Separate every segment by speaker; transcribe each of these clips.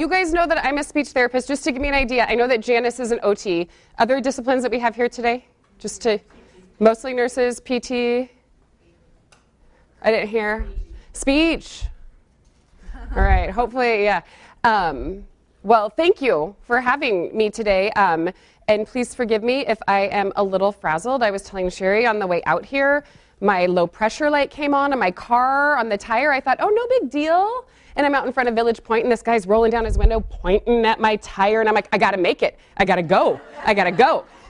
Speaker 1: You guys know that I'm a speech therapist. Just to give me an idea, I know that Janice is an OT. Other disciplines that we have here today? Mostly nurses, PT? I didn't hear. Speech. All right, hopefully, yeah. Well, thank you for having me today. And please forgive me if I am a little frazzled. I was telling Sherry on the way out here, my low pressure light came on in my car on the tire. I thought, oh, no big deal. And I'm out in front of Village Point, and this guy's rolling down his window, pointing at my tire, and I'm like, I gotta make it. I gotta go.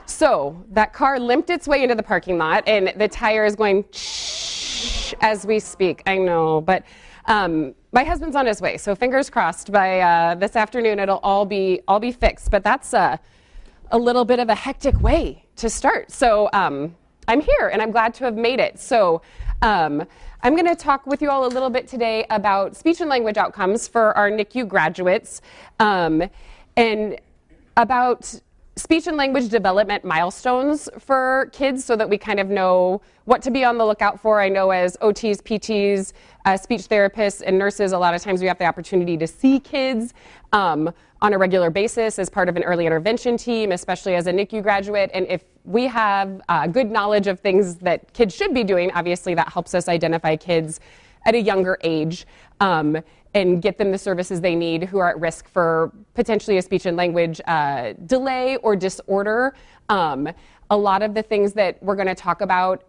Speaker 1: So that car limped its way into the parking lot, and the tire is going shh as we speak. I know, but my husband's on his way, so fingers crossed. By this afternoon, it'll all be fixed. But that's a little bit of a hectic way to start. So I'm here, and I'm glad to have made it. So I'm going to talk with you all a little bit today about speech and language outcomes for our NICU graduates, and about speech and language development milestones for kids so that we kind of know what to be on the lookout for. I know as OTs, PTs, speech therapists, and nurses, a lot of times we have the opportunity to see kids on a regular basis as part of an early intervention team, especially as a NICU graduate. And if we have good knowledge of things that kids should be doing, obviously that helps us identify kids at a younger age and get them the services they need who are at risk for potentially a speech and language delay or disorder. A lot of the things that we're going to talk about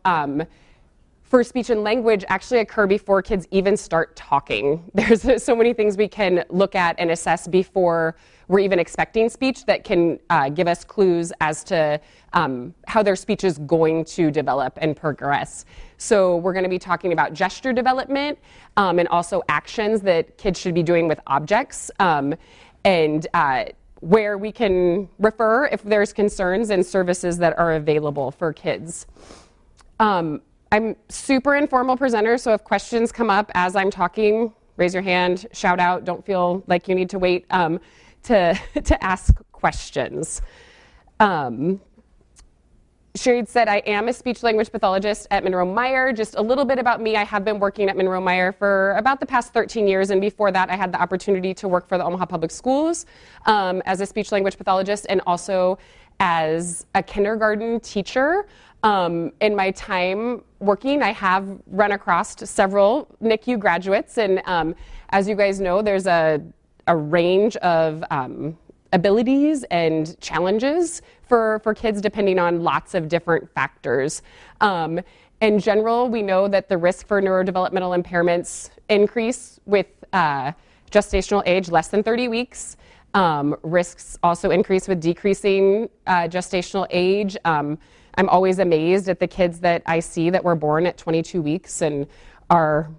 Speaker 1: for speech and language actually occur before kids even start talking. There's so many things we can look at and assess before we're even expecting speech that can give us clues as to how their speech is going to develop and progress. So we're going to be talking about gesture development and also actions that kids should be doing with objects, and where we can refer if there's concerns and services that are available for kids. I'm super informal presenter, so if questions come up as I'm talking, raise your hand, shout out. Don't feel like you need to wait to ask questions. Sherry said I am a speech-language pathologist at Monroe-Meyer. Just a little bit about me. I have been working at Monroe-Meyer for about the past 13 years, and before that I had the opportunity to work for the Omaha Public Schools as a speech-language pathologist and also as a kindergarten teacher. In my time working, I have run across several NICU graduates, and as you guys know, there's a range of abilities and challenges for kids depending on lots of different factors. In general, we know that the risk for neurodevelopmental impairments increase with gestational age less than 30 weeks. Risks also increase with decreasing gestational age. I'm always amazed at the kids that I see that were born at 22 weeks and are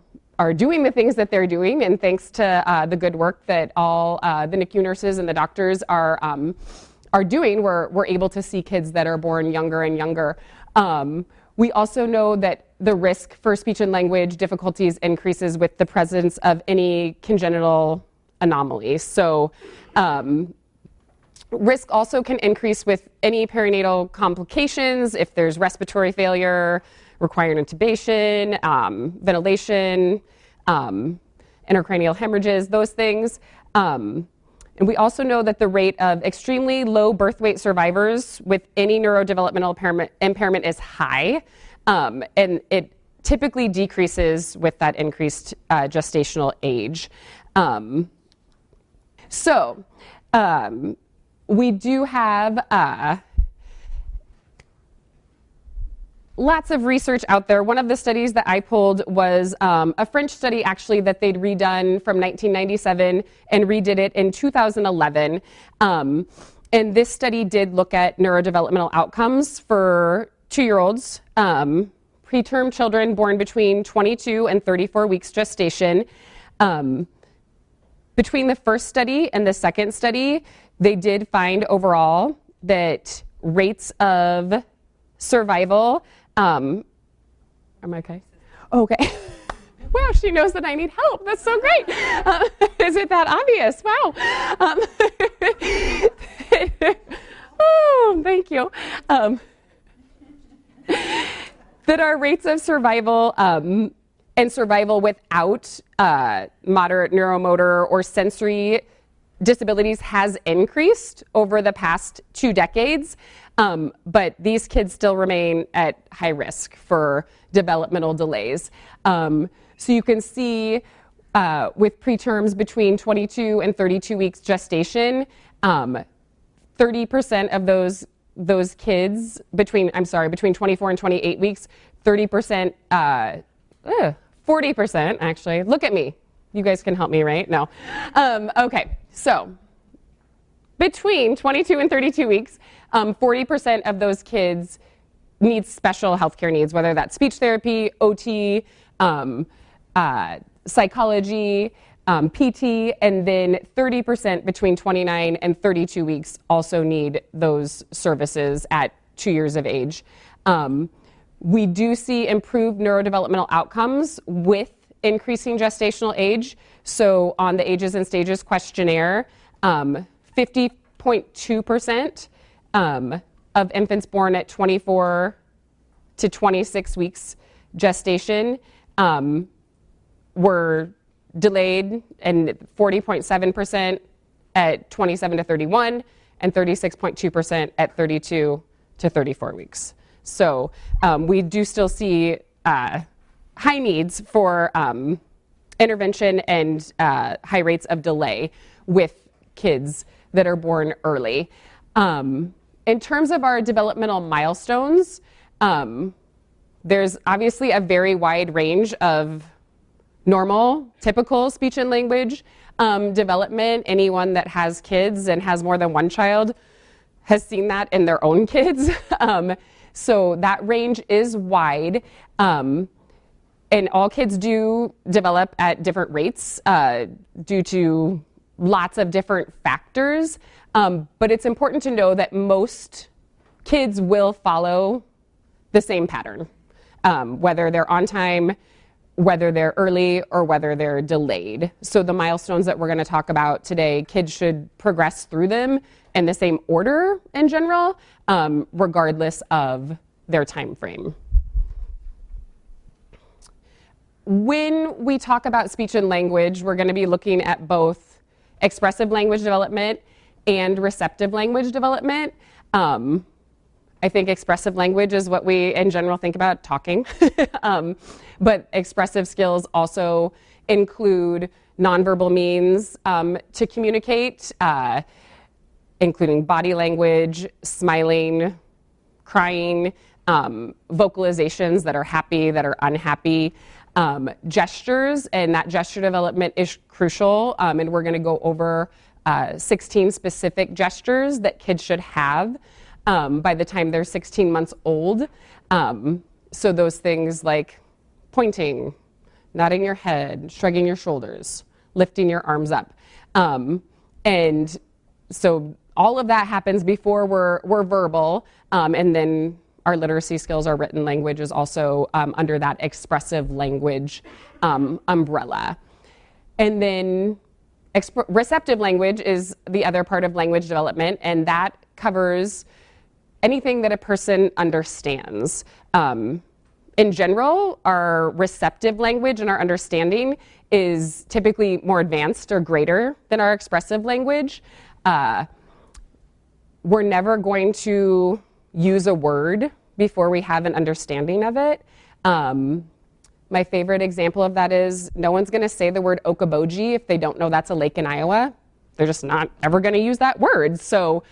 Speaker 1: doing the things that they're doing, and thanks to the good work that all the NICU nurses and the doctors are doing, we're able to see kids that are born younger and younger. We also know that the risk for speech and language difficulties increases with the presence of any congenital anomalies. So risk also can increase with any perinatal complications if there's respiratory failure, requiring intubation, ventilation, intracranial hemorrhages, those things. And we also know that the rate of extremely low birth weight survivors with any neurodevelopmental impairment is high, and it typically decreases with that increased gestational age. We do have lots of research out there. One of the studies that I pulled was a French study actually that they'd redone from 1997 and redid it in 2011. And this study did look at neurodevelopmental outcomes for 2-year-olds, preterm children born between 22 and 34 weeks gestation. Between the first study and the second study, they did find overall that rates of survival, am I okay? Okay. Wow, she knows that I need help. That's so great. Is it that obvious? Wow. Oh, thank you. That our rates of survival and survival without moderate neuromotor or sensory disabilities has increased over the past 2 decades, but these kids still remain at high risk for developmental delays. So you can see with preterms between 22 and 32 weeks gestation, 30% of those kids between 24 and 28 weeks, 30%, 40% actually. Look at me. You guys can help me, right? No. Okay, so between 22 and 32 weeks, 40% of those kids need special healthcare needs, whether that's speech therapy, OT, psychology, PT, and then 30% between 29 and 32 weeks also need those services at 2 years of age. We do see improved neurodevelopmental outcomes with increasing gestational age. So on the Ages and Stages questionnaire, 50.2% of infants born at 24 to 26 weeks gestation were delayed, and 40.7% at 27 to 31, and 36.2% at 32 to 34 weeks. So we do still see high needs for intervention and high rates of delay with kids that are born early. In terms of our developmental milestones, there's obviously a very wide range of normal, typical speech and language development. Anyone that has kids and has more than one child has seen that in their own kids. So that range is wide. And all kids do develop at different rates due to lots of different factors. But it's important to know that most kids will follow the same pattern, whether they're on time, whether they're early, or whether they're delayed. So the milestones that we're going to talk about today, kids should progress through them in the same order in general, regardless of their time frame. When we talk about speech and language, we're going to be looking at both expressive language development and receptive language development. I think expressive language is what we in general think about talking, but expressive skills also include nonverbal means to communicate, including body language, smiling, crying, vocalizations that are happy, that are unhappy, gestures, and that gesture development is crucial, and we're going to go over 16 specific gestures that kids should have by the time they're 16 months old. So those things like pointing, nodding your head, shrugging your shoulders, lifting your arms up. And so all of that happens before we're verbal, and then our literacy skills, our written language is also under that expressive language umbrella. And then receptive language is the other part of language development, and that covers anything that a person understands. In general, our receptive language and our understanding is typically more advanced or greater than our expressive language. We're never going to use a word before we have an understanding of it. My favorite example of that is no one's going to say the word Okoboji if they don't know that's a lake in Iowa. They're just not ever going to use that word. So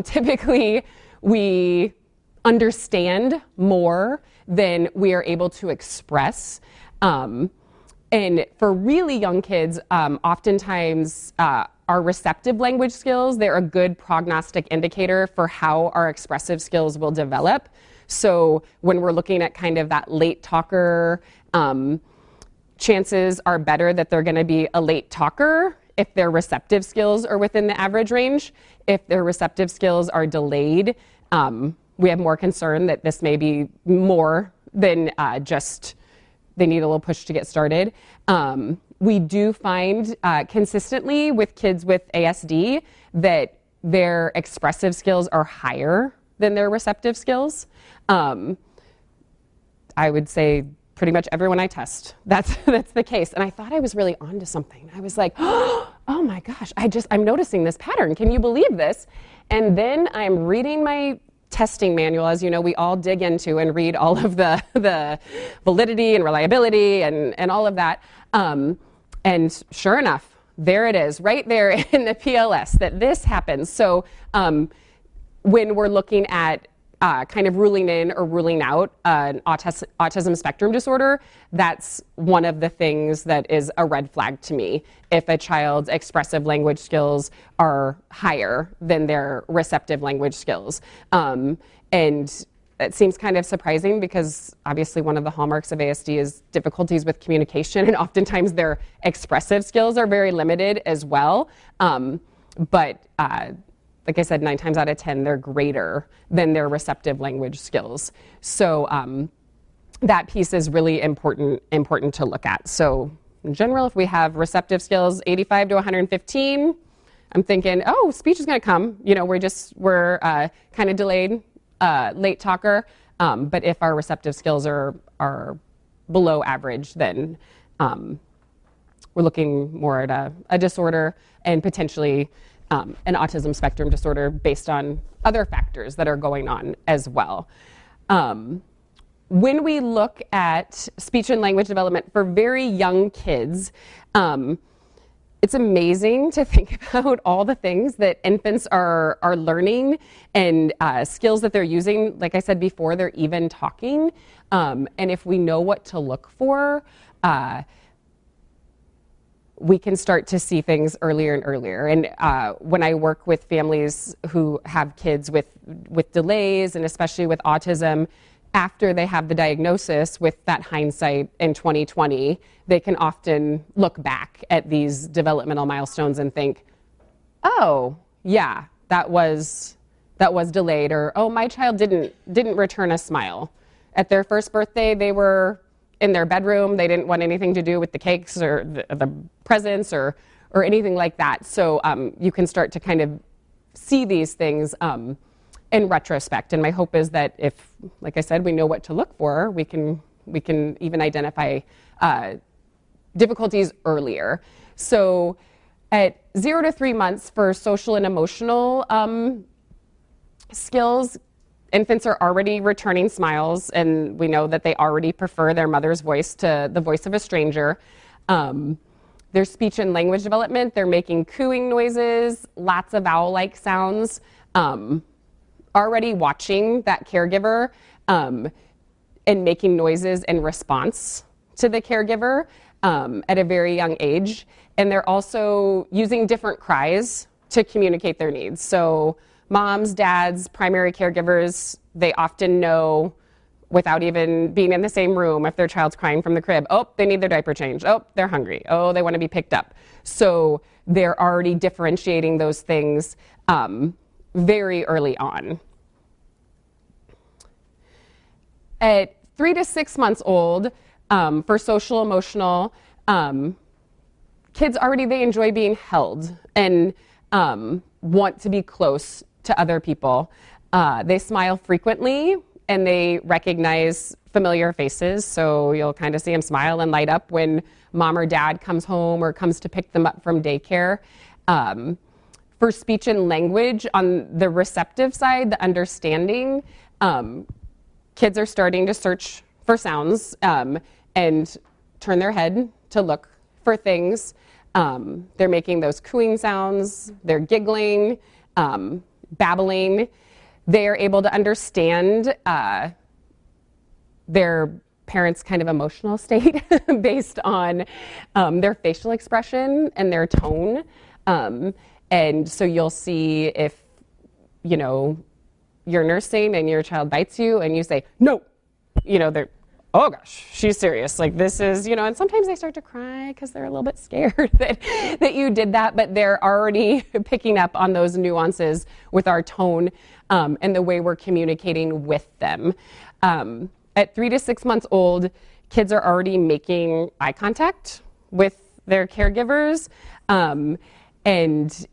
Speaker 1: typically we understand more than we are able to express. And for really young kids, oftentimes our receptive language skills, they're a good prognostic indicator for how our expressive skills will develop. So when we're looking at kind of that late talker, chances are better that they're going to be a late talker if their receptive skills are within the average range. If their receptive skills are delayed, we have more concern that this may be more than just they need a little push to get started. We do find consistently with kids with ASD that their expressive skills are higher than their receptive skills. I would say pretty much everyone I test, that's the case. And I thought I was really onto something. I was like, oh oh my gosh, I'm noticing this pattern. Can you believe this? And then I'm reading my testing manual, as you know, we all dig into and read all of the validity and reliability and all of that. And sure enough, there it is, right there in the PLS, that this happens. So when we're looking at kind of ruling in or ruling out an autism spectrum disorder, that's one of the things that is a red flag to me. If a child's expressive language skills are higher than their receptive language skills. And it seems kind of surprising because obviously one of the hallmarks of ASD is difficulties with communication, and oftentimes their expressive skills are very limited as well. But like I said, 9 times out of 10, they're greater than their receptive language skills. So that piece is really important to look at. So in general, if we have receptive skills 85 to 115, I'm thinking, oh, speech is going to come. You know, we're kind of delayed, late talker. But if our receptive skills are below average, then we're looking more at a disorder and potentially an autism spectrum disorder based on other factors that are going on as well. When we look at speech and language development for very young kids, it's amazing to think about all the things that infants are learning and skills that they're using. Like I said before, they're even talking. And if we know what to look for, we can start to see things earlier and earlier. And when I work with families who have kids with delays, and especially with autism, after they have the diagnosis, with that hindsight in 2020, they can often look back at these developmental milestones and think, oh, yeah, that was delayed, or oh, my child didn't return a smile. At their first birthday, they were in their bedroom. They didn't want anything to do with the cakes or the presents or anything like that. So you can start to kind of see these things in retrospect. And my hope is that if, like I said, we know what to look for, we can even identify difficulties earlier. So at 0 to 3 months for social and emotional skills, infants are already returning smiles, and we know that they already prefer their mother's voice to the voice of a stranger. Their speech and language development, they're making cooing noises, lots of vowel-like sounds, already watching that caregiver and making noises in response to the caregiver at a very young age. And they're also using different cries to communicate their needs. So moms, dads, primary caregivers, they often know without even being in the same room if their child's crying from the crib. Oh, they need their diaper changed. Oh, they're hungry. Oh, they want to be picked up. So they're already differentiating those things very early on. At 3 to 6 months old, for social emotional, kids already, they enjoy being held and want to be close to other people. They smile frequently and they recognize familiar faces. So you'll kind of see them smile and light up when mom or dad comes home or comes to pick them up from daycare. For speech and language, on the receptive side, the understanding, kids are starting to search for sounds and turn their head to look for things. They're making those cooing sounds, they're giggling, babbling. They are able to understand their parents' kind of emotional state based on their facial expression and their tone. And so you'll see if, you know, you're nursing and your child bites you and you say, no, you know, they're, oh gosh, she's serious. Like this is, you know, and sometimes they start to cry because they're a little bit scared that you did that, but they're already picking up on those nuances with our tone and the way we're communicating with them. At 3 to 6 months old, kids are already making eye contact with their caregivers. And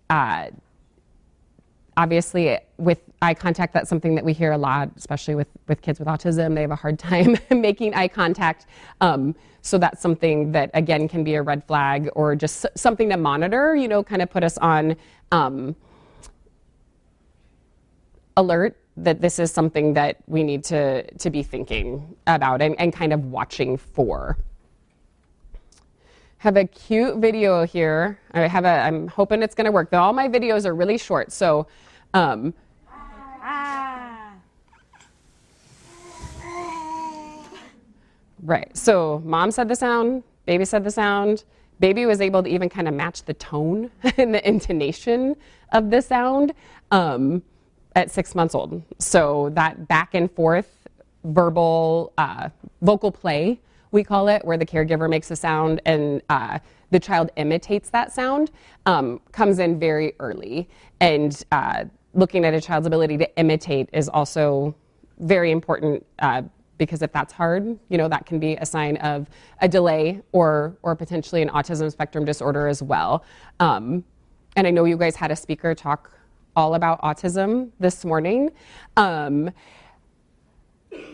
Speaker 1: Obviously, with eye contact, that's something that we hear a lot, especially with kids with autism. They have a hard time making eye contact. So that's something that, again, can be a red flag or just something to monitor, kind of put us on alert that this is something that we need to be thinking about and kind of watching for. Have a cute video here. I'm hoping it's going to work. All my videos are really short, so right. So mom said the sound, baby said the sound. Baby was able to even kind of match the tone and the intonation of the sound at 6 months old. So that back and forth vocal play, we call it, where the caregiver makes a sound and the child imitates that sound, comes in very early. And looking at a child's ability to imitate is also very important because if that's hard, that can be a sign of a delay or potentially an autism spectrum disorder as well. And I know you guys had a speaker talk all about autism this morning.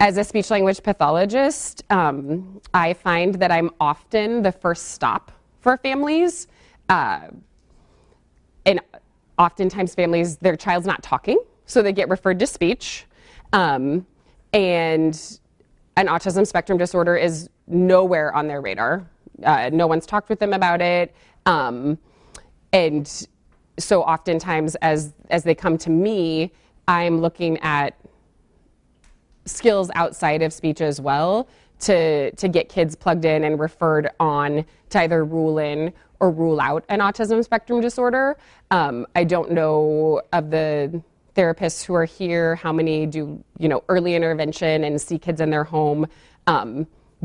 Speaker 1: As a speech language pathologist, I find that I'm often the first stop for families. And oftentimes families, their child's not talking, so they get referred to speech. And an autism spectrum disorder is nowhere on their radar. No one's talked with them about it. And so oftentimes as they come to me, I'm looking at skills outside of speech as well to get kids plugged in and referred on to either rule in or rule out an autism spectrum disorder. I don't know of the therapists who are here, how many do, early intervention and see kids in their home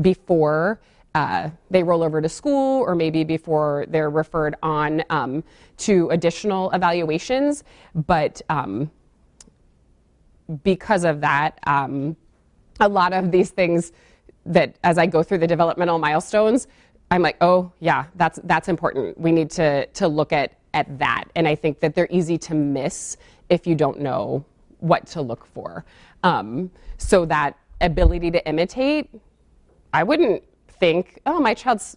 Speaker 1: before they roll over to school or maybe before they're referred on to additional evaluations. But because of that, a lot of these things that as I go through the developmental milestones, I'm like, oh yeah, that's important. We need to look at that. And I think that they're easy to miss if you don't know what to look for. So that ability to imitate, I wouldn't think, oh, my child's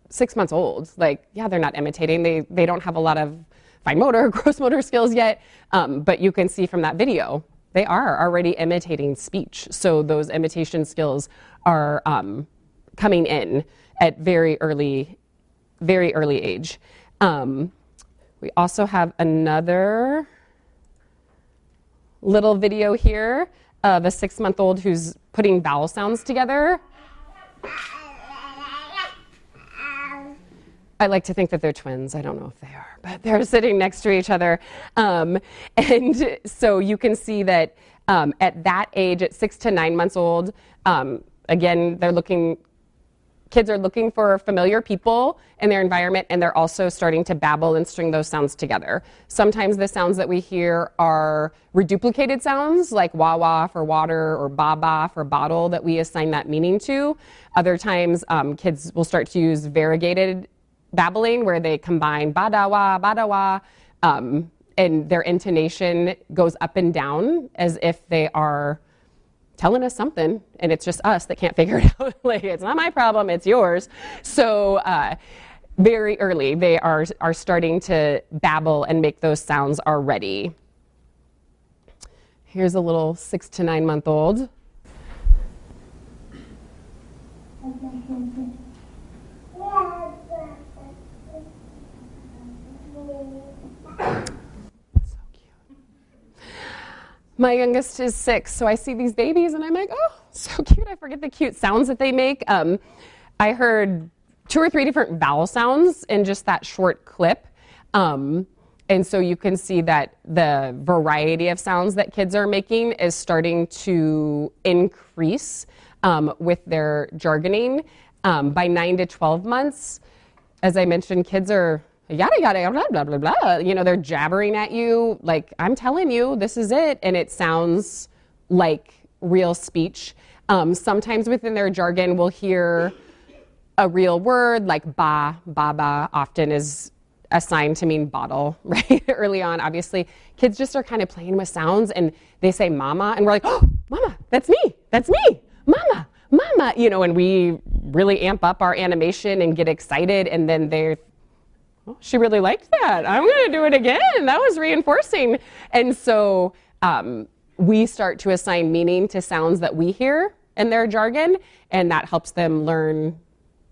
Speaker 1: 6 months old. Like, yeah, they're not imitating. They don't have a lot of fine motor, gross motor skills yet. But you can see from that video, they are already imitating speech. So those imitation skills are coming in at very early age. We also have another little video here of a 6-month-old who's putting vowel sounds together. I like to think that they're twins. I don't know if they are, but they're sitting next to each other. And so you can see that at that age, at 6 to 9 months old, again, kids are looking for familiar people in their environment, and they're also starting to babble and string those sounds together. Sometimes the sounds that we hear are reduplicated sounds, like wah-wah for water or ba-ba for bottle, that we assign that meaning to. Other times, kids will start to use variegated babbling, where they combine ba-da-wah, ba-da-wah, and their intonation goes up and down as if they are telling us something, and it's just us that can't figure it out. Like, it's not my problem, it's yours. So very early, they are starting to babble and make those sounds already. Here's a little 6 to 9 month old. My youngest is 6, so I see these babies and I'm like, oh, so cute. I forget the cute sounds that they make. I heard 2 or 3 different vowel sounds in just that short clip. And so you can see that the variety of sounds that kids are making is starting to increase with their jargoning. By 9 to 12 months, as I mentioned, kids are yada yada blah blah blah blah. They're jabbering at you like, I'm telling you, this is it, and it sounds like real speech. Sometimes within their jargon, we'll hear a real word like ba, baba. Often is a sign to mean bottle, right? Early on, obviously, kids just are kind of playing with sounds and they say mama, and we're like, oh, mama, that's me, mama, mama, and we really amp up our animation and get excited, and then they're, oh, she really liked that. I'm going to do it again. That was reinforcing. And so we start to assign meaning to sounds that we hear in their jargon, and that helps them learn,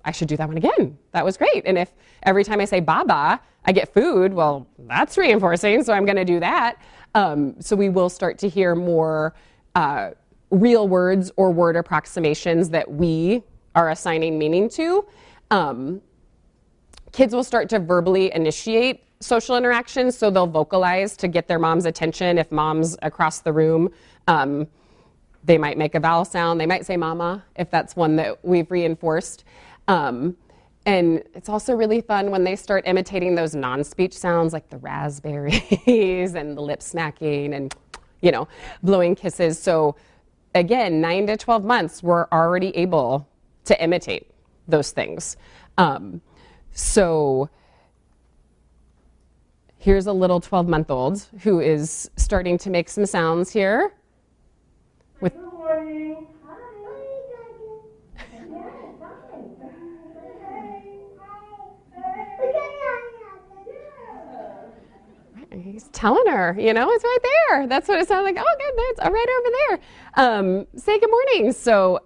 Speaker 1: I should do that one again. That was great. And if every time I say baba, I get food, well, that's reinforcing, so I'm going to do that. So we will start to hear more real words or word approximations that we are assigning meaning to. Kids will start to verbally initiate social interactions, so they'll vocalize to get their mom's attention. If mom's across the room, they might make a vowel sound. They might say mama, if that's one that we've reinforced. And it's also really fun when they start imitating those non-speech sounds like the raspberries and the lip smacking and, blowing kisses. So again, 9 to 12 months, we're already able to imitate those things. So here's a little 12-month-old who is starting to make some sounds here. With
Speaker 2: Good morning.
Speaker 1: He's telling her, it's right there. That's what it sounds like. Oh, good, that's right over there. Say good morning. So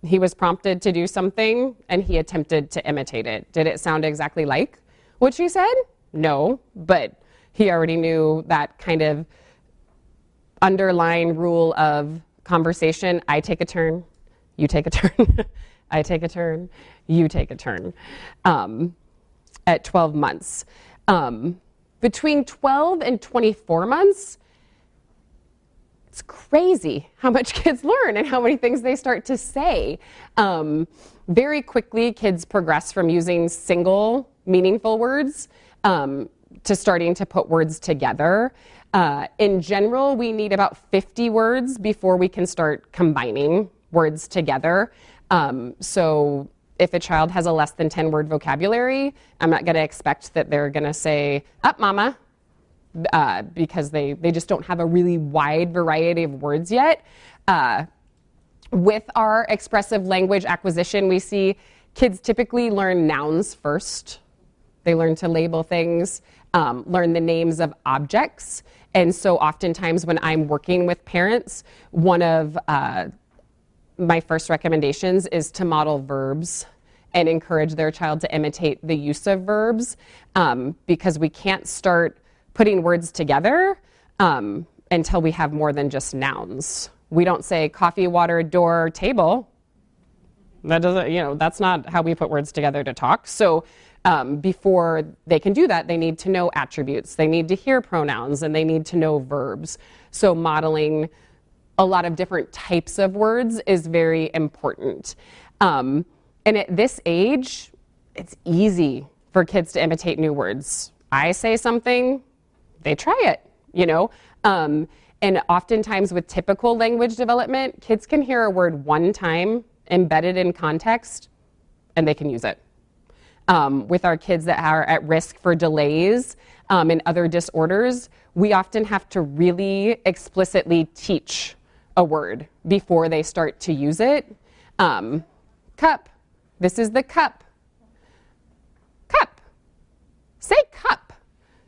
Speaker 1: he was prompted to do something, and he attempted to imitate it. Did it sound exactly like what she said? No, but he already knew that kind of underlying rule of conversation. I take a turn, you take a turn, I take a turn, you take a turn, at 12 months. Between 12 and 24 months, it's crazy how much kids learn and how many things they start to say. Very quickly, kids progress from using single meaningful words to starting to put words together. In general, we need about 50 words before we can start combining words together. So if a child has a less than 10 word vocabulary, I'm not going to expect that they're going to say, up mama, because they just don't have a really wide variety of words yet. With our expressive language acquisition, we see kids typically learn nouns first. They learn to label things, learn the names of objects. And so oftentimes when I'm working with parents, one of my first recommendations is to model verbs and encourage their child to imitate the use of verbs, because we can't start putting words together until we have more than just nouns. We don't say coffee, water, door, table. That doesn't, that's not how we put words together to talk. So before they can do that, they need to know attributes, they need to hear pronouns, and they need to know verbs. So modeling a lot of different types of words is very important. And at this age, it's easy for kids to imitate new words. I say something, they try it, And oftentimes with typical language development, kids can hear a word one time, embedded in context, and they can use it. With our kids that are at risk for delays and other disorders, we often have to really explicitly teach a word before they start to use it. Cup. This is the cup. Cup. Say cup.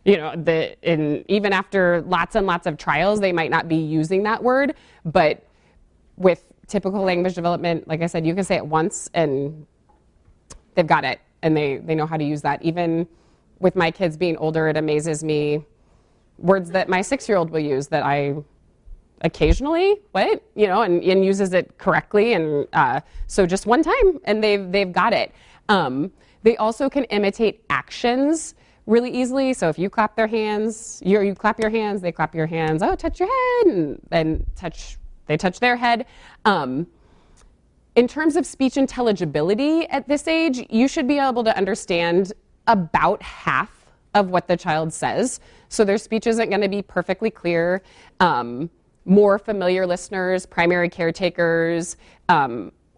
Speaker 1: Even after lots and lots of trials, they might not be using that word, but with typical language development, like I said, you can say it once and they've got it, and they know how to use that. Even with my kids being older, it amazes me words that my 6-year-old will use that I occasionally, and uses it correctly, and so just one time, and they've got it. They also can imitate actions really easily. So if you clap their hands, you clap your hands, they clap your hands. Oh, touch your head, and then they touch their head. In terms of speech intelligibility at this age, you should be able to understand about half of what the child says. So their speech isn't going to be perfectly clear. More familiar listeners, primary caretakers,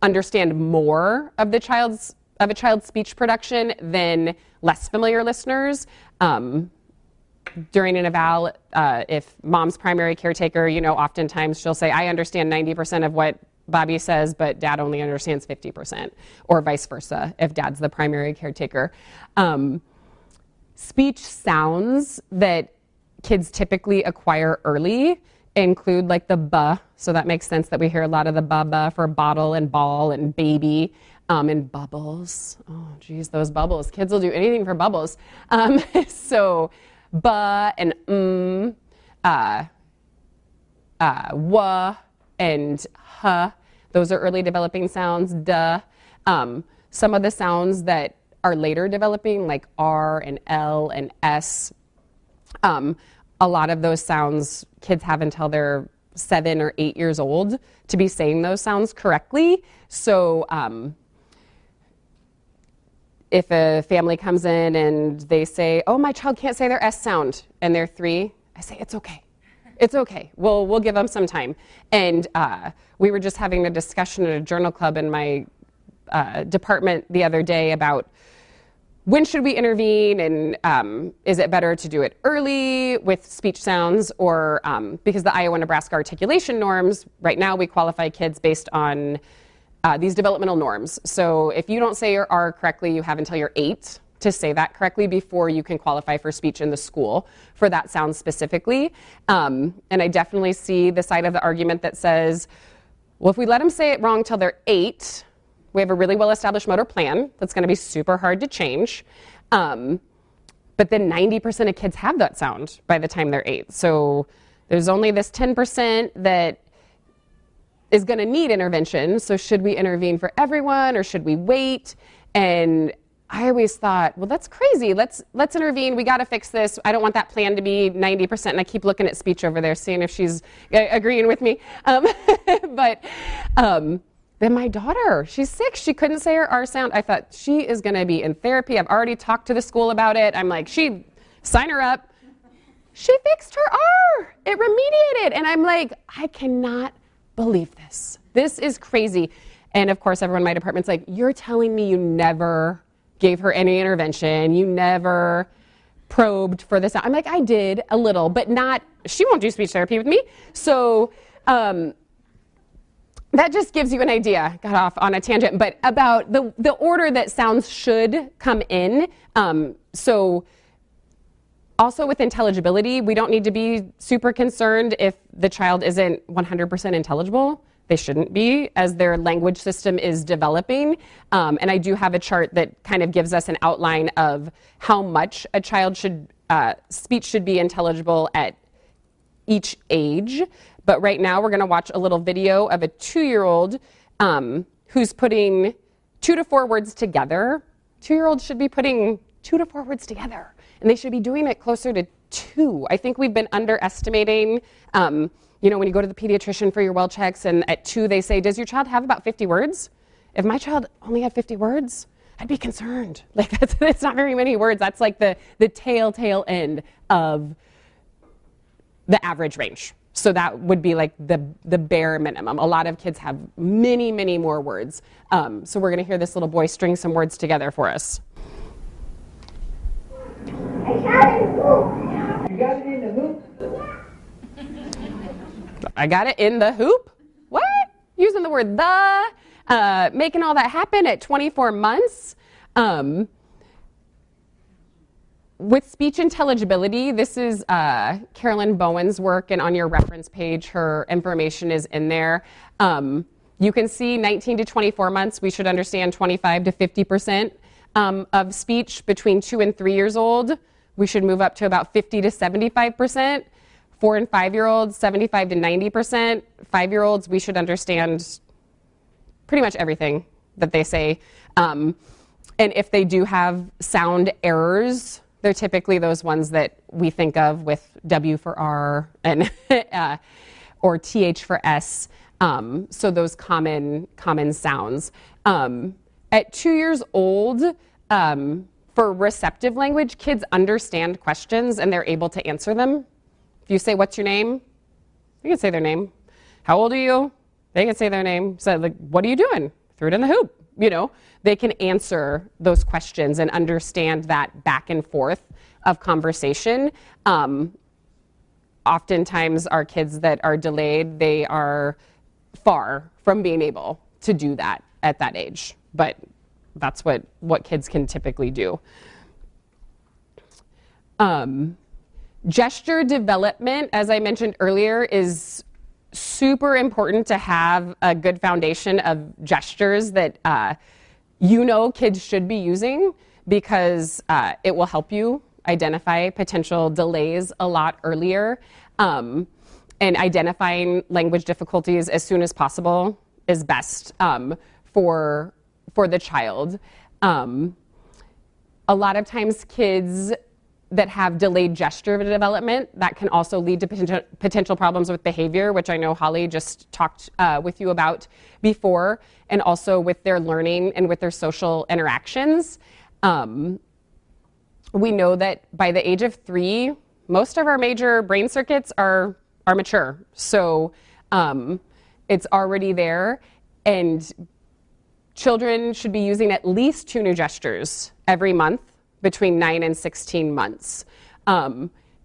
Speaker 1: understand more of a child's speech production than less familiar listeners. During an eval, if mom's primary caretaker, oftentimes she'll say, I understand 90% of what Bobby says, but dad only understands 50%, or vice versa, if dad's the primary caretaker. Speech sounds that kids typically acquire early include like the buh, so that makes sense that we hear a lot of the buh for bottle and ball and baby, and bubbles. Oh, geez, those bubbles. Kids will do anything for bubbles. So buh and wah and huh. Those are early developing sounds. Duh. Some of the sounds that are later developing, like R and L and S, a lot of those sounds kids have until they're 7 or 8 years old to be saying those sounds correctly. So if a family comes in and they say, oh, my child can't say their S sound, and they're 3, I say, it's okay. It's okay. We'll give them some time. And we were just having a discussion at a journal club in my department the other day about when should we intervene, and is it better to do it early with speech sounds, or because the Iowa-Nebraska articulation norms, right now we qualify kids based on these developmental norms. So if you don't say your R correctly, you have until you're 8 to say that correctly before you can qualify for speech in the school for that sound specifically. And I definitely see the side of the argument that says, well, if we let them say it wrong till they're 8, we have a really well-established motor plan that's going to be super hard to change. But then 90% of kids have that sound by the time they're 8. So there's only this 10% that is going to need intervention. So should we intervene for everyone, or should we wait? And I always thought, well, that's crazy. Let's intervene. We got to fix this. I don't want that plan to be 90%. And I keep looking at speech over there, seeing if she's agreeing with me. But then my daughter, she's 6. She couldn't say her R sound. I thought, she is going to be in therapy. I've already talked to the school about it. I'm like, sign her up. She fixed her R. It remediated. And I'm like, I cannot believe this. This is crazy. And of course, everyone in my department's like, you're telling me you never gave her any intervention, you never probed for this. I'm like, I did a little, but not, she won't do speech therapy with me. So that just gives you an idea, got off on a tangent, but about the order that sounds should come in. So also with intelligibility, we don't need to be super concerned if the child isn't 100% intelligible. They shouldn't be, as their language system is developing. And I do have a chart that kind of gives us an outline of how much a child speech should be intelligible at each age. But right now we're going to watch a little video of a 2-year-old who's putting 2 to 4 words together. 2-year-olds should be putting 2 to 4 words together, and they should be doing it closer to 2. I think we've been underestimating, when you go to the pediatrician for your well checks, and at 2 they say, does your child have about 50 words? If my child only had 50 words, I'd be concerned. Like, that's not very many words. That's like the tail end of the average range. So that would be like the bare minimum. A lot of kids have many, many more words. So we're going to hear this little boy string some words together for us.
Speaker 2: You got it in the hoop?
Speaker 1: I got it in the hoop? What? Using the word the, making all that happen at 24 months. With speech intelligibility, this is Carolyn Bowen's work, and on your reference page, her information is in there. You can see 19 to 24 months, we should understand 25 to 50% of speech. Between 2 and 3 years old, we should move up to about 50 to 75%. 4 and 5-year-olds, 75 to 90%. 5-year-olds, we should understand pretty much everything that they say. And if they do have sound errors, they're typically those ones that we think of with W for R and or TH for S. So those common sounds. At 2 years old, for receptive language, kids understand questions and they're able to answer them. If you say, what's your name? They can say their name. How old are you? They can say their name. So, like, what are you doing? threw it in the hoop, They can answer those questions and understand that back and forth of conversation. Oftentimes our kids that are delayed, they are far from being able to do that at that age, but that's what kids can typically do. Gesture development, as I mentioned earlier, is super important to have a good foundation of gestures that kids should be using, because it will help you identify potential delays a lot earlier, and identifying language difficulties as soon as possible is best for the child. A lot of times kids that have delayed gesture development, that can also lead to potential problems with behavior, which I know Holly just talked with you about before, and also with their learning and with their social interactions. We know that by the age of 3, most of our major brain circuits are mature. So it's already there, and children should be using at least 2 new gestures every month between 9 and 16 months.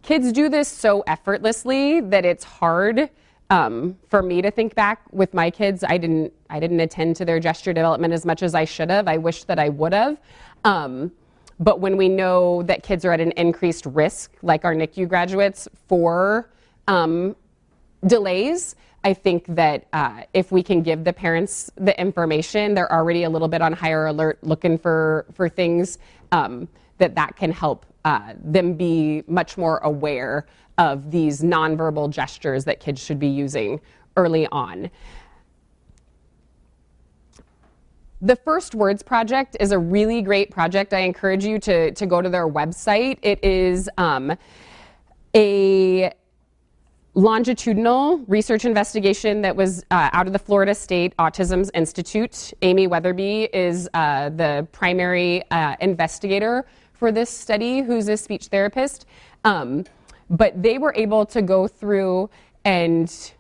Speaker 1: Kids do this so effortlessly that it's hard for me to think back with my kids. I didn't attend to their gesture development as much as I should have. I wish that I would have. But when we know that kids are at an increased risk, like our NICU graduates, for delays, I think that if we can give the parents the information, they're already a little bit on higher alert looking for things, that can help them be much more aware of these nonverbal gestures that kids should be using early on. The First Words Project is a really great project. I encourage you to go to their website. It is a longitudinal research investigation that was out of the Florida State Autism Institute. Amy Weatherby is the primary investigator for this study, who's a speech therapist. But they were able to go through and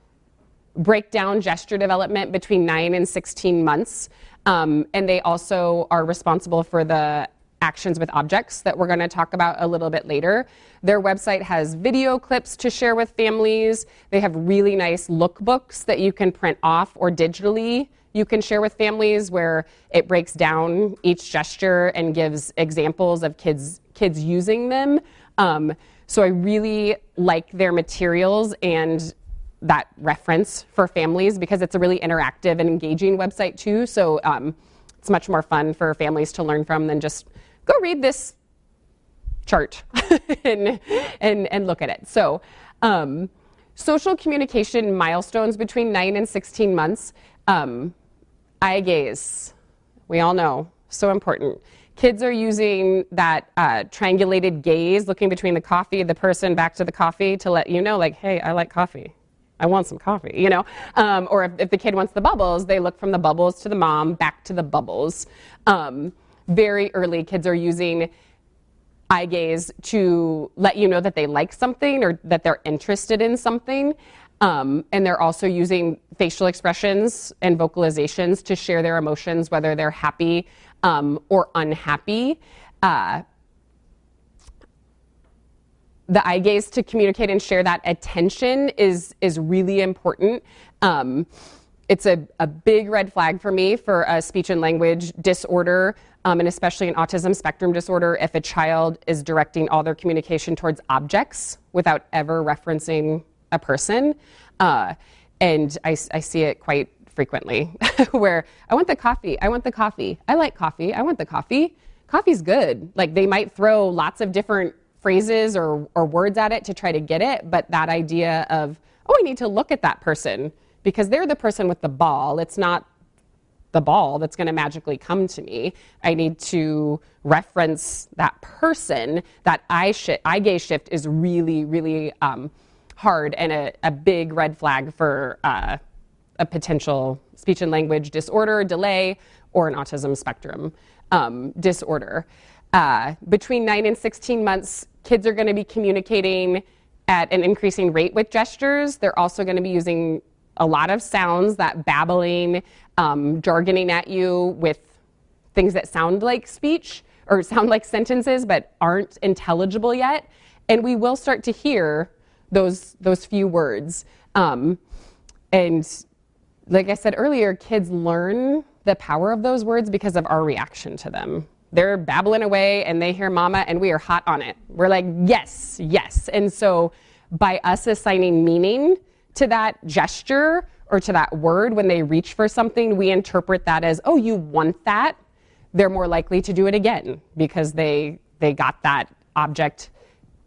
Speaker 1: break down gesture development between 9 and 16 months. And they also are responsible for the actions with objects that we're going to talk about a little bit later. Their website has video clips to share with families. They have really nice lookbooks that you can print off, or digitally you can share with families, where it breaks down each gesture and gives examples of kids using them. So I really like their materials and that reference for families, because it's a really interactive and engaging website too. So it's much more fun for families to learn from than just go read this chart and look at it. So social communication milestones between 9 and 16 months. Eye gaze, we all know, so important. Kids are using that triangulated gaze, looking between the coffee, the person, back to the coffee, to let you know, like, hey, I like coffee. I want some coffee, Or if the kid wants the bubbles, they look from the bubbles to the mom, back to the bubbles. Very early, kids are using eye gaze to let you know that they like something or that they're interested in something. And they're also using facial expressions and vocalizations to share their emotions, whether they're happy or unhappy. The eye gaze to communicate and share that attention is really important. It's a big red flag for me for a speech and language disorder, and especially an autism spectrum disorder, if a child is directing all their communication towards objects without ever referencing a person. And I see it quite frequently, where I want the coffee, I want the coffee, I like coffee, I want the coffee. Coffee's good. Like, they might throw lots of different phrases or words at it to try to get it, but that idea of, oh, I need to look at that person because they're the person with the ball. It's not the ball that's going to magically come to me. I need to reference that person. That eye gaze shift is really, really hard, and a big red flag for a potential speech and language disorder, delay, or an autism spectrum disorder. Between 9 and 16 months, kids are going to be communicating at an increasing rate with gestures. They're also going to be using a lot of sounds, that babbling, jargoning at you with things that sound like speech or sound like sentences but aren't intelligible yet. And we will start to hear those few words. And like I said earlier, kids learn the power of those words because of our reaction to them. They're babbling away and they hear mama and we are hot on it. We're like, yes, yes. And so by us assigning meaning to that gesture or to that word when they reach for something, we interpret that as, oh, you want that? They're more likely to do it again because they got that object.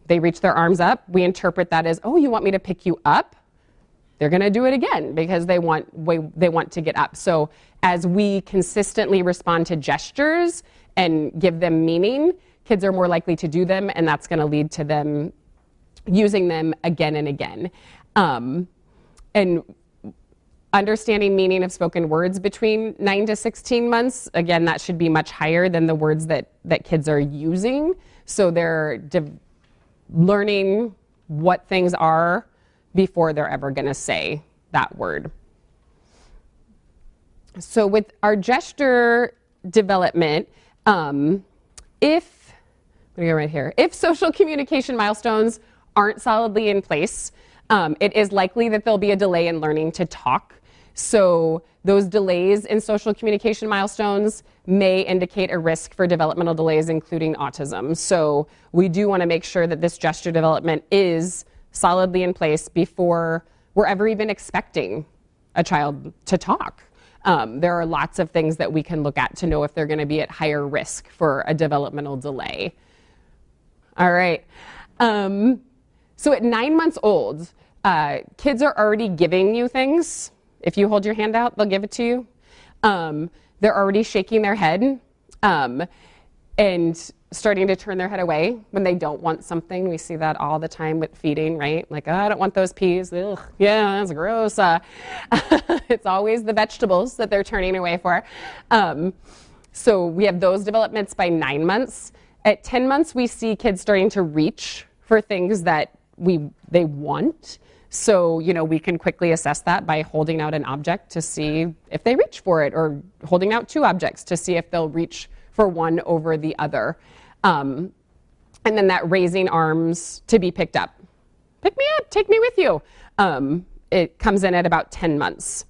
Speaker 1: They reach their arms up. We interpret that as, oh, you want me to pick you up? They're going to do it again because they want to get up. So as we consistently respond to gestures and give them meaning, kids are more likely to do them, and that's going to lead to them using them again and again. And understanding meaning of spoken words between 9 to 16 months, again, that should be much higher than the words that kids are using. So they're learning what things are before they're ever going to say that word. So with our gesture development, if social communication milestones aren't solidly in place, it is likely that there'll be a delay in learning to talk. So those delays in social communication milestones may indicate a risk for developmental delays, including autism. So we do want to make sure that this gesture development is solidly in place before we're ever even expecting a child to talk. There are lots of things that we can look at to know if they're going to be at higher risk for a developmental delay. All right. So at 9 months old, kids are already giving you things. If you hold your hand out, they'll give it to you. They're already shaking their head and starting to turn their head away when they don't want something. We see that all the time with feeding, right? Like, oh, I don't want those peas. Ugh, yeah, that's gross. It's always the vegetables that they're turning away for. So we have those developments by 9 months. At 10 months, we see kids starting to reach for things that they want. So, we can quickly assess that by holding out an object to see if they reach for it, or holding out two objects to see if they'll reach for one over the other. And then that raising arms to be picked up. Pick me up, take me with you. It comes in at about 10 months.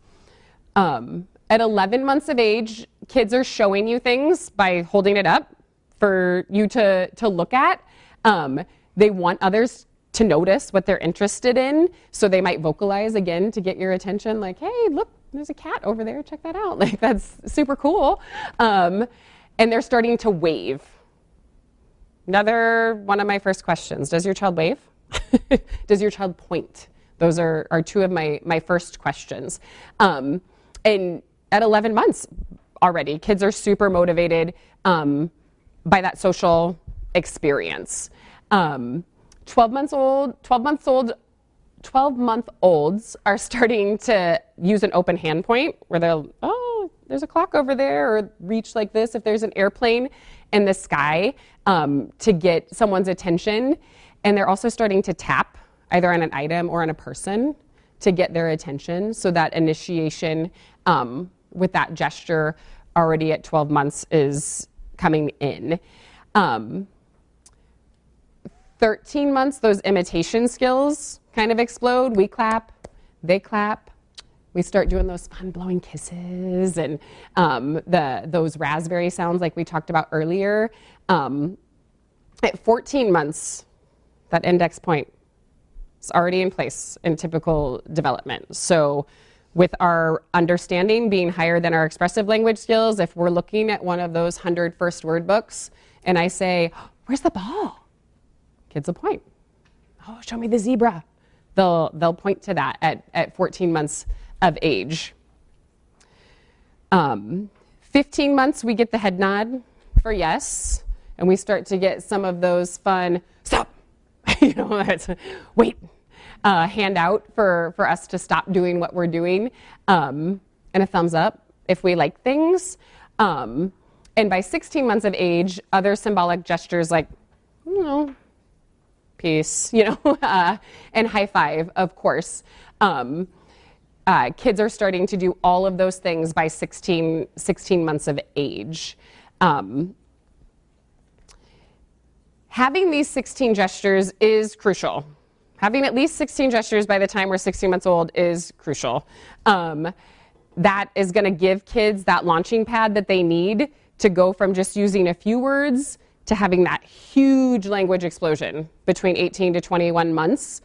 Speaker 1: At 11 months of age, kids are showing you things by holding it up for you to look at. They want others to notice what they're interested in, so they might vocalize again to get your attention, like, hey, look, there's a cat over there, check that out. Like, that's super cool. And they're starting to wave. Another one of my first questions, does your child wave? Does your child point? Those are two of my first questions. And at 11 months already, kids are super motivated by that social experience. 12-month-olds are starting to use an open hand point where they'll, oh, there's a clock over there, or reach like this if there's an airplane in the sky to get someone's attention. And they're also starting to tap either on an item or on a person to get their attention. So that initiation with that gesture already at 12 months is coming in. 13 months, those imitation skills kind of explode. We clap, they clap. We start doing those fun blowing kisses and those raspberry sounds like we talked about earlier. At 14 months, that index point is already in place in typical development. So with our understanding being higher than our expressive language skills, if we're looking at one of those 100 first word books and I say, where's the ball? Kids will point. Oh, show me the zebra. They'll point to that at 14 months of age. 15 months, we get the head nod for yes, and we start to get some of those fun, stop, that's wait, hand out for us to stop doing what we're doing, and a thumbs up if we like things. And by 16 months of age, other symbolic gestures like, peace, and high five, of course. kids are starting to do all of those things by 16 months of age. Having these 16 gestures is crucial. Having at least 16 gestures by the time we're 16 months old is crucial. That is going to give kids that launching pad that they need to go from just using a few words to having that huge language explosion between 18 to 21 months.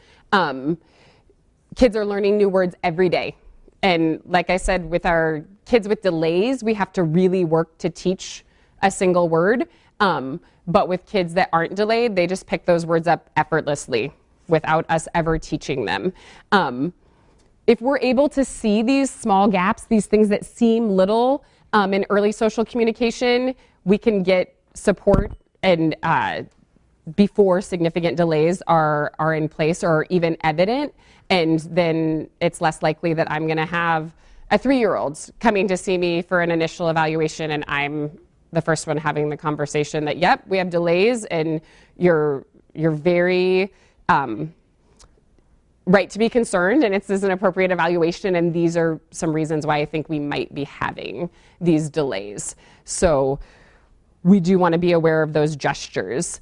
Speaker 1: Kids are learning new words every day. And like I said, with our kids with delays, we have to really work to teach a single word. But with kids that aren't delayed, they just pick those words up effortlessly without us ever teaching them. If we're able to see these small gaps, these things that seem little in early social communication, we can get support and before significant delays are in place or even evident, and then it's less likely that I'm going to have a 3-year-old coming to see me for an initial evaluation and I'm the first one having the conversation that, yep, we have delays and you're very right to be concerned, and it's an appropriate evaluation, and these are some reasons why I think we might be having these delays. So we do want to be aware of those gestures.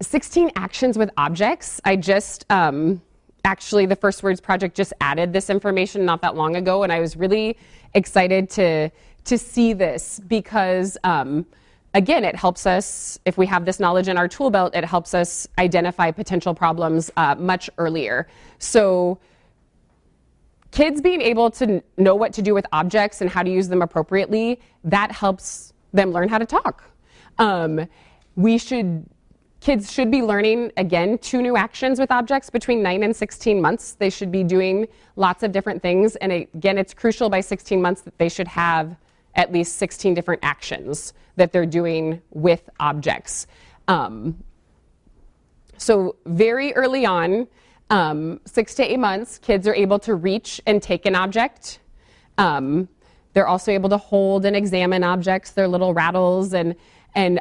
Speaker 1: 16 actions with objects. I just, actually the First Words Project just added this information not that long ago, and I was really excited to see this because, again, it helps us, if we have this knowledge in our tool belt, it helps us identify potential problems much earlier. So kids being able to know what to do with objects and how to use them appropriately, that helps them learn how to talk. Kids should be learning, again, 2 new actions with objects between 9 and 16 months. They should be doing lots of different things. And again, it's crucial by 16 months that they should have at least 16 different actions that they're doing with objects. So very early on, 6 to 8 months, kids are able to reach and take an object. They're also able to hold and examine objects, their little rattles and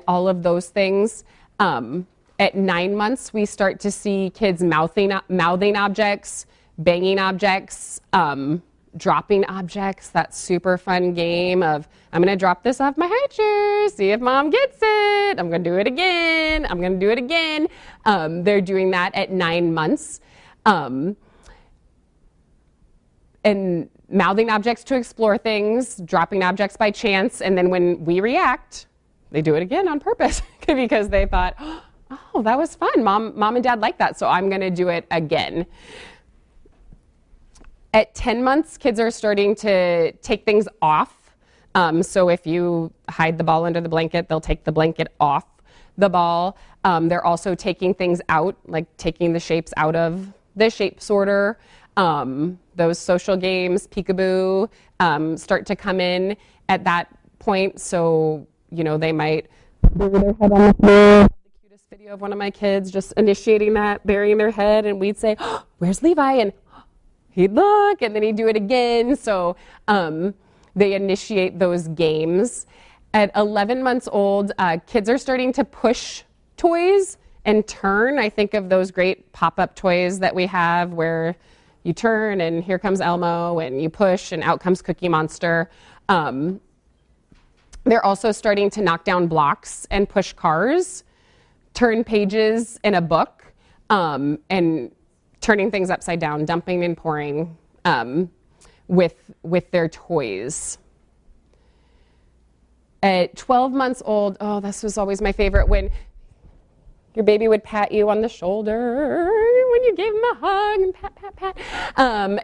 Speaker 1: all of those things. At 9 months, we start to see kids mouthing objects, banging objects, dropping objects, that super fun game of, I'm going to drop this off my high chair, see if mom gets it, I'm going to do it again, I'm going to do it again. They're doing that at 9 months. And mouthing objects to explore things, dropping objects by chance, and then when we react, they do it again on purpose because they thought, oh, that was fun. Mom and dad like that, so I'm going to do it again. At 10 months, kids are starting to take things off. So if you hide the ball under the blanket, they'll take the blanket off the ball. They're also taking things out, like taking the shapes out of the shape sorter. Those social games, peekaboo, start to come in at that point. So, you know, they might bury their head on the floor. The cutest video of one of my kids just initiating that, burying their head, and we'd say, oh, where's Levi? And he'd look, and then he'd do it again. So they initiate those games. At 11 months old, kids are starting to push toys and turn. I think of those great pop-up toys that we have where you turn and here comes Elmo, and you push and out comes Cookie Monster. They're also starting to knock down blocks and push cars, turn pages in a book, and turning things upside down, dumping and pouring with their toys. At 12 months old, oh, this was always my favorite, when your baby would pat you on the shoulder when you gave them a hug and pat, pat, pat.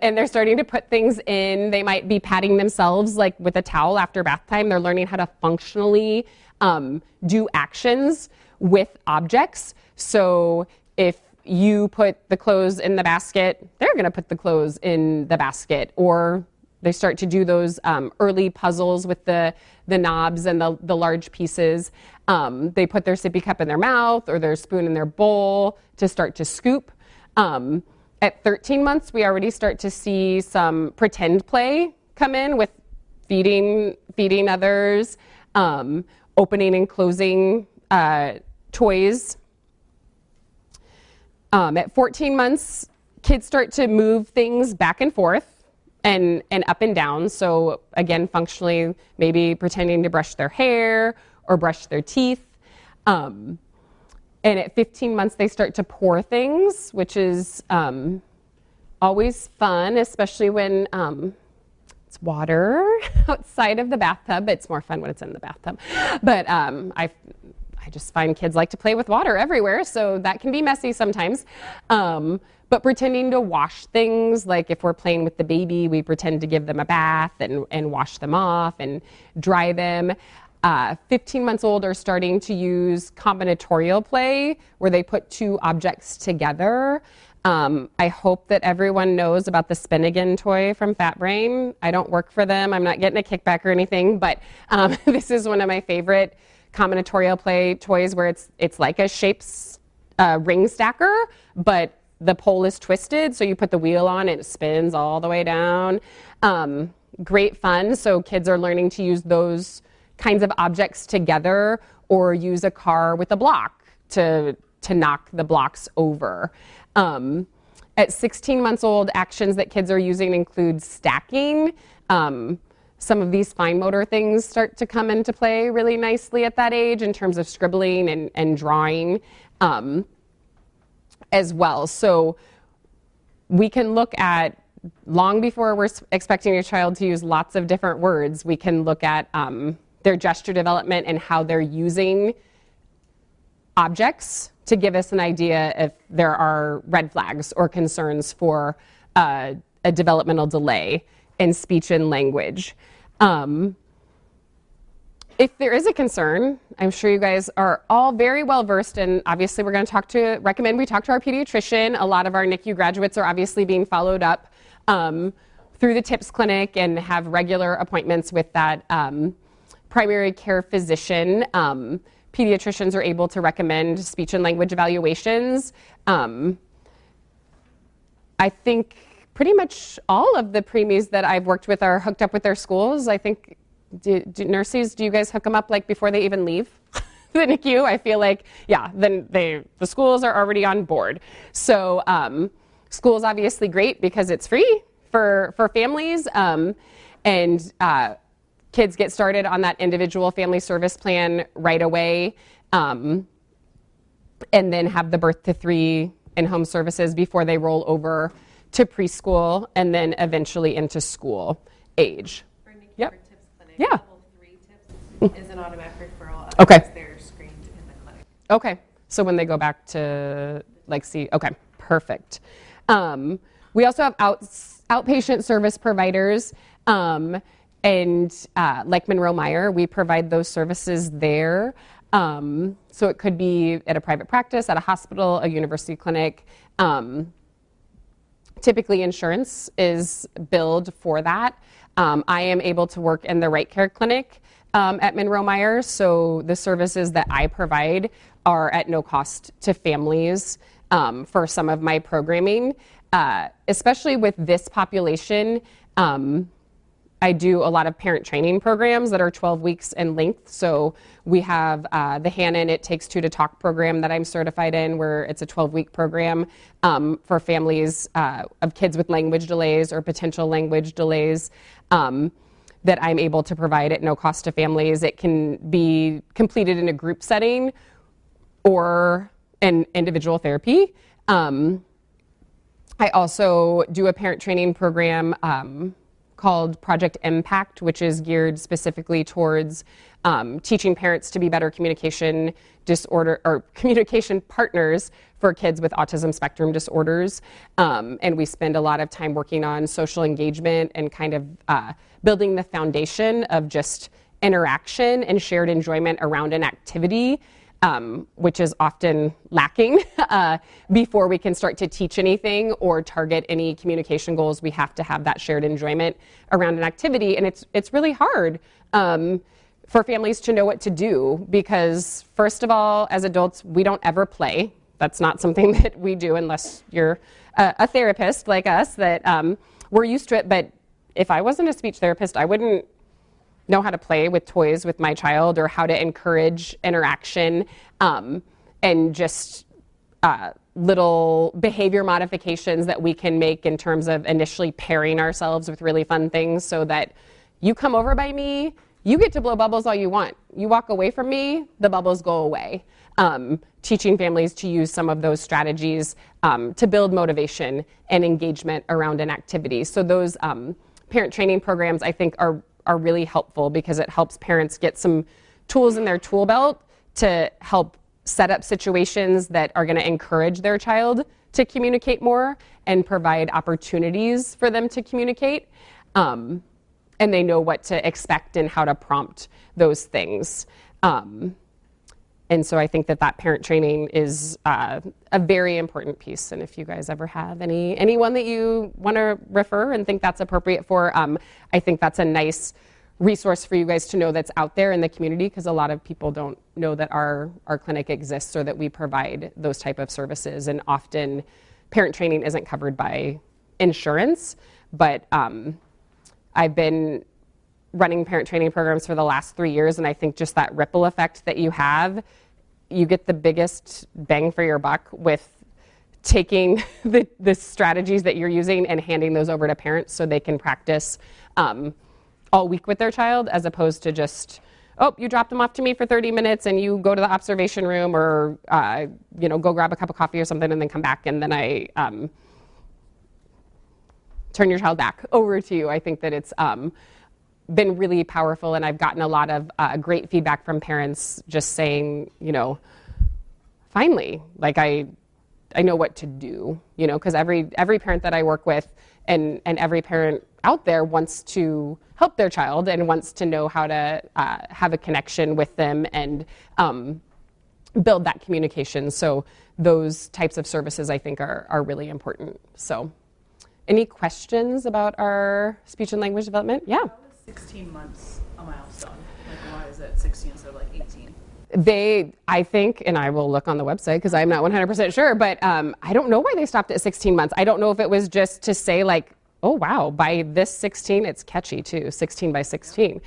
Speaker 1: And they're starting to put things in. They might be patting themselves like with a towel after bath time. They're learning how to functionally do actions with objects. So if you put the clothes in the basket, they're going to put the clothes in the basket. Or they start to do those early puzzles with the knobs and the large pieces. They put their sippy cup in their mouth or their spoon in their bowl to start to scoop. At 13 months, we already start to see some pretend play come in with feeding others, opening and closing toys. At 14 months, Kids start to move things back and forth and up and down. So again, functionally, maybe pretending to brush their hair or brush their teeth. And at 15 months, they start to pour things, which is always fun, especially when it's water outside of the bathtub. It's more fun when it's in the bathtub. But I just find kids like to play with water everywhere, so that can be messy sometimes. But pretending to wash things, like if we're playing with the baby, we pretend to give them a bath and wash them off and dry them. 15 months old are starting to use combinatorial play, where they put two objects together. I hope that everyone knows about the Spin Again toy from Fat Brain. I don't work for them. I'm not getting a kickback or anything, but this is one of my favorite combinatorial play toys, where it's like a shapes ring stacker, but the pole is twisted, so you put the wheel on and it spins all the way down. Great fun. So kids are learning to use those kinds of objects together, or use a car with a block to knock the blocks over. At 16 months old, actions that kids are using include stacking. Some of these fine motor things start to come into play really nicely at that age in terms of scribbling and drawing as well. So we can look at, long before we're expecting your child to use lots of different words, we can look at their gesture development and how they're using objects to give us an idea if there are red flags or concerns for a developmental delay in speech and language. If there is a concern, I'm sure you guys are all very well versed, and obviously we're going to recommend we talk to our pediatrician. A lot of our NICU graduates are obviously being followed up through the TIPS clinic and have regular appointments with that primary care physician. Pediatricians are able to recommend speech and language evaluations. I think pretty much all of the preemies that I've worked with are hooked up with their schools. I think, do nurses, do you guys hook them up like before they even leave the NICU? I feel like, yeah, then the schools are already on board. So school is obviously great because it's free for families, and kids get started on that individual family service plan right away, and then have the birth to 3 in-home services before they roll over to preschool and then eventually into school age.
Speaker 3: For NICU
Speaker 1: Yep.
Speaker 3: or TIPS clinic,
Speaker 1: Yeah.
Speaker 3: level 3 TIPS is an automatic referral
Speaker 1: Okay.
Speaker 3: unless they're screened in the clinic.
Speaker 1: Okay, so when they go back to okay, perfect. We also have outpatient service providers, and like Monroe Meyer, we provide those services there. So it could be at a private practice, at a hospital, a university clinic. Typically insurance is billed for that. I am able to work in the Right Care Clinic at Monroe Meyer, so the services that I provide are at no cost to families for some of my programming. Especially with this population, I do a lot of parent training programs that are 12 weeks in length. So we have the Hannon It Takes Two to Talk program that I'm certified in, where it's a 12-week program for families of kids with language delays or potential language delays that I'm able to provide at no cost to families. It can be completed in a group setting or in individual therapy. I also do a parent training program called Project Impact, which is geared specifically towards teaching parents to be better communication partners for kids with autism spectrum disorders. And we spend a lot of time working on social engagement and kind of building the foundation of just interaction and shared enjoyment around an activity, which is often lacking before we can start to teach anything or target any communication goals. We have to have that shared enjoyment around an activity, and it's really hard for families to know what to do because, first of all, as adults, we don't ever play. That's not something that we do unless you're a therapist like us, that we're used to it. But if I wasn't a speech therapist, I wouldn't know how to play with toys with my child or how to encourage interaction and just little behavior modifications that we can make in terms of initially pairing ourselves with really fun things, so that you come over by me, you get to blow bubbles all you want. You walk away from me, the bubbles go away. Teaching families to use some of those strategies to build motivation and engagement around an activity. So those parent training programs, I think, are really helpful, because it helps parents get some tools in their tool belt to help set up situations that are going to encourage their child to communicate more and provide opportunities for them to communicate. And they know what to expect and how to prompt those things. And so I think that parent training is a very important piece. And if you guys ever have anyone that you want to refer and think that's appropriate for, I think that's a nice resource for you guys to know that's out there in the community, because a lot of people don't know that our clinic exists or that we provide those type of services. And often parent training isn't covered by insurance, but I've been running parent training programs for the last 3 years, and I think just that ripple effect that you have, you get the biggest bang for your buck with taking the strategies that you're using and handing those over to parents so they can practice all week with their child, as opposed to just, oh, you dropped them off to me for 30 minutes and you go to the observation room, or go grab a cup of coffee or something and then come back, and then I turn your child back over to you. I think that it's been really powerful, and I've gotten a lot of great feedback from parents just saying, finally, like I know what to do, because every parent that I work with and every parent out there wants to help their child and wants to know how to have a connection with them and build that communication. So those types of services, I think, are really important. So any questions about our speech and language development? Yeah.
Speaker 4: How is 16 months a milestone? Like, why is it 16 instead of like 18?
Speaker 1: I think, and I will look on the website because I'm not 100% sure, but I don't know why they stopped at 16 months. I don't know if it was just to say, like, oh, wow, by this 16, it's catchy too, 16 by 16.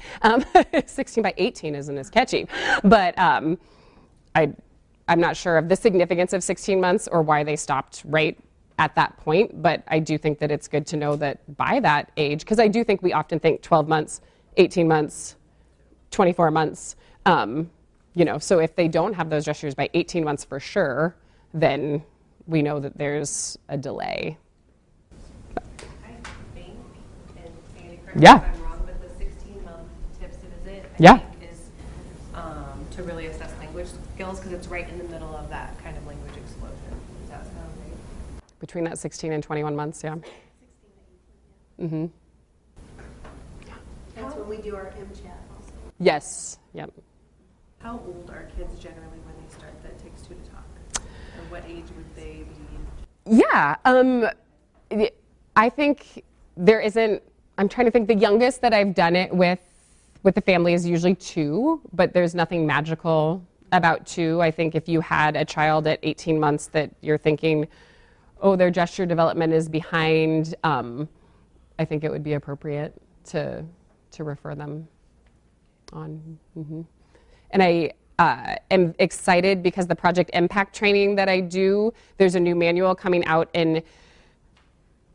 Speaker 1: 16 by 18 isn't as catchy. But I'm not sure of the significance of 16 months or why they stopped right at that point, but I do think that it's good to know that by that age, because I do think we often think 12 months, 18 months, 24 months, so if they don't have those gestures by 18 months for sure, then we know that there's a delay.
Speaker 3: I think, and Sandy, correct
Speaker 1: Yeah.
Speaker 3: me if I'm wrong, but the 16-month tips to visit,
Speaker 1: Yeah.
Speaker 3: I think, is to really assess language skills, because it's right in the middle of that kind of language explosion. Does that sound right?
Speaker 1: Between that 16 and 21 months, yeah.
Speaker 5: 16 to 18, yeah.
Speaker 1: Mm-hmm.
Speaker 5: That's when we do our MChat also.
Speaker 1: Yes, yep.
Speaker 3: How old are kids generally when they start That Takes Two to Talk? Or what age would they be?
Speaker 1: Yeah, I think there isn't, I'm trying to think, the youngest that I've done it with the family is usually 2, but there's nothing magical about 2. I think if you had a child at 18 months that you're thinking, oh, their gesture development is behind, I think it would be appropriate to refer them on. Mm-hmm. And I am excited because the Project Impact training that I do, there's a new manual coming out in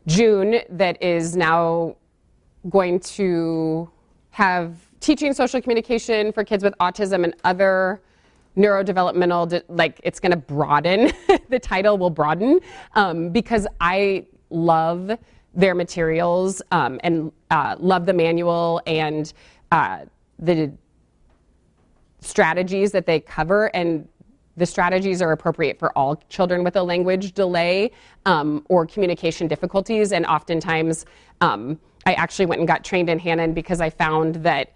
Speaker 1: June that is now going to have teaching social communication for kids with autism and other neurodevelopmental, like it's going to broaden, the title will broaden, because I love their materials and love the manual and the strategies that they cover, and the strategies are appropriate for all children with a language delay or communication difficulties. And oftentimes, I actually went and got trained in Hannon because I found that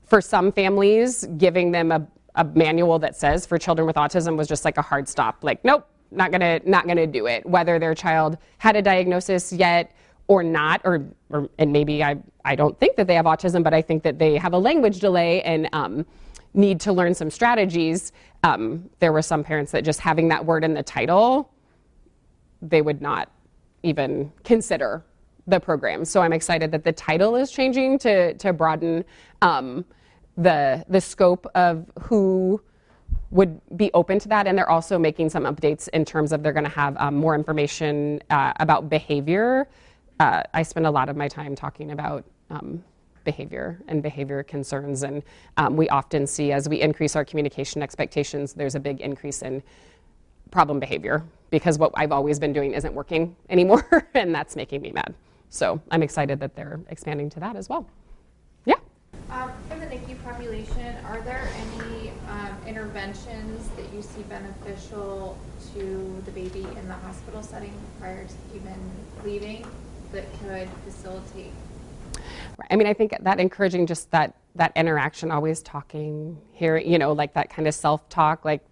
Speaker 1: for some families, giving them a manual that says for children with autism was just like a hard stop. Like, nope, not gonna do it. Whether their child had a diagnosis yet or not, and maybe I don't think that they have autism, but I think that they have a language delay and need to learn some strategies. There were some parents that just having that word in the title, they would not even consider the program. So I'm excited that the title is changing to broaden the scope of who would be open to that, and they're also making some updates in terms of they're going to have more information about behavior. I spend a lot of my time talking about behavior and behavior concerns, and we often see as we increase our communication expectations, there's a big increase in problem behavior because what I've always been doing isn't working anymore, and that's making me mad. So I'm excited that they're expanding to that as well. Yeah.
Speaker 6: For the NICU population, are there any interventions that you see beneficial to the baby in the hospital setting prior to even leaving that could facilitate?
Speaker 1: I mean, I think that encouraging just that interaction, always talking, hearing, you know, like that kind of self-talk, like,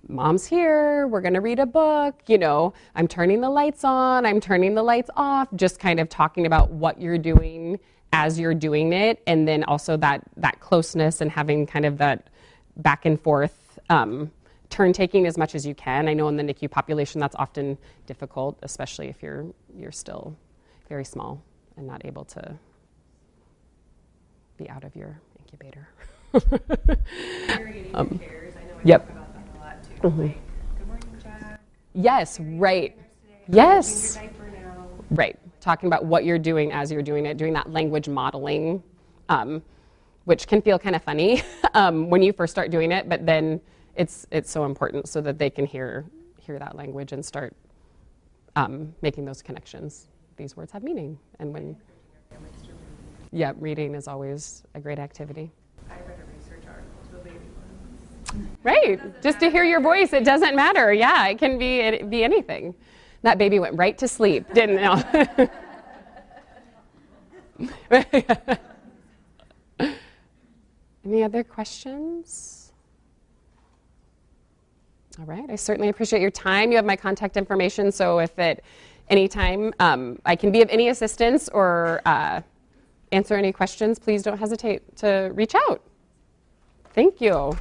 Speaker 1: Mom's here, we're going to read a book, you know, I'm turning the lights on, I'm turning the lights off, just kind of talking about what you're doing as you're doing it, and then also that closeness and having kind of that back and forth turn taking as much as you can. I know in the NICU population that's often difficult, especially if you're still very small and not able to be out of your incubator.
Speaker 3: Cares. I know I
Speaker 1: Yep.
Speaker 3: talk about that a lot too.
Speaker 1: Mhm.
Speaker 3: Like, good morning, Jack.
Speaker 1: Yes,
Speaker 3: How are you
Speaker 1: right.
Speaker 3: doing today?
Speaker 1: Yes.
Speaker 3: Change your diaper now.
Speaker 1: Right. Talking about what you're doing as you're doing it, doing that language modeling, which can feel kind of funny when you first start doing it, but then it's so important so that they can hear that language and start making those connections. These words have meaning, and when reading is always a great activity.
Speaker 3: I read a research article to a baby once.
Speaker 1: Right. Just to hear your voice, it doesn't matter. Yeah, it can be anything. That baby went right to sleep, didn't it? Any other questions? All right. I certainly appreciate your time. You have my contact information, so if at any time I can be of any assistance or answer any questions, please don't hesitate to reach out. Thank you.